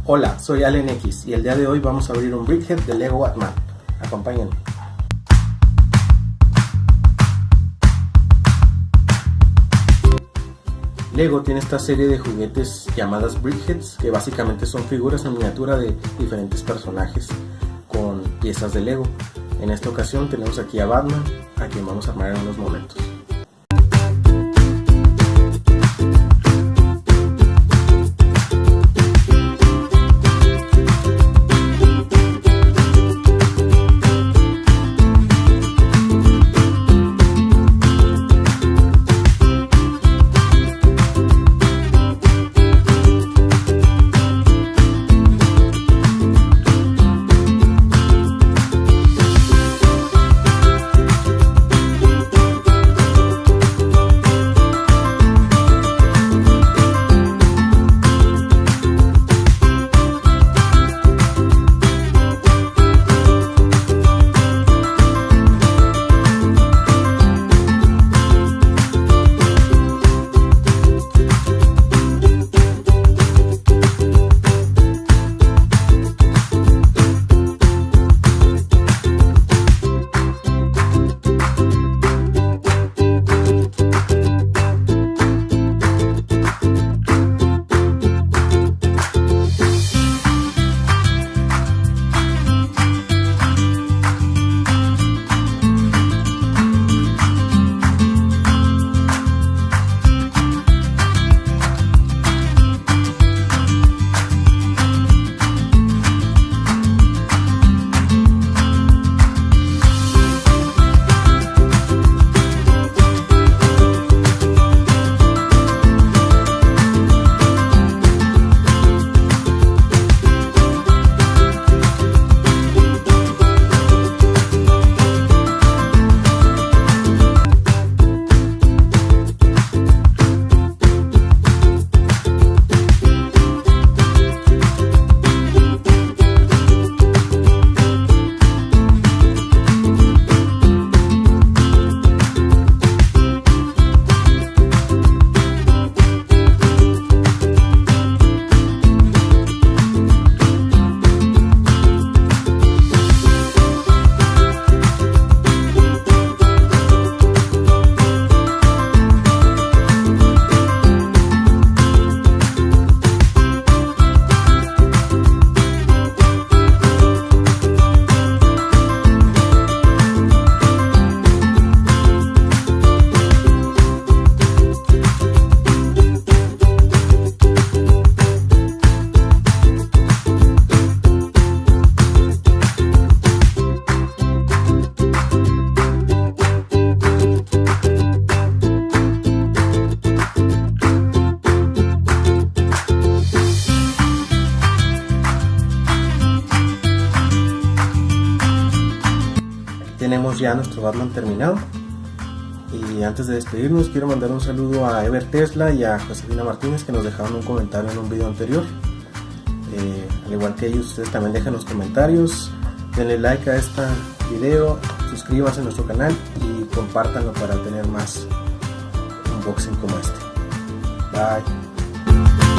Hola, soy Allen X y el día de hoy vamos a abrir un Brickhead de Lego Batman. Acompáñenme. Lego tiene esta serie de juguetes llamadas Brickheads, que básicamente son figuras en miniatura de diferentes personajes con piezas de Lego. En esta ocasión tenemos aquí a Batman, a quien vamos a armar en unos momentos. Tenemos ya nuestro Batman terminado, y antes de despedirnos quiero mandar un saludo a Ever Tesla y a Josefina Martínez, que nos dejaron un comentario en un video anterior. Al igual que ellos, ustedes también dejan los comentarios, denle like a este video, suscríbanse a nuestro canal y compártanlo para tener más unboxing como este. Bye.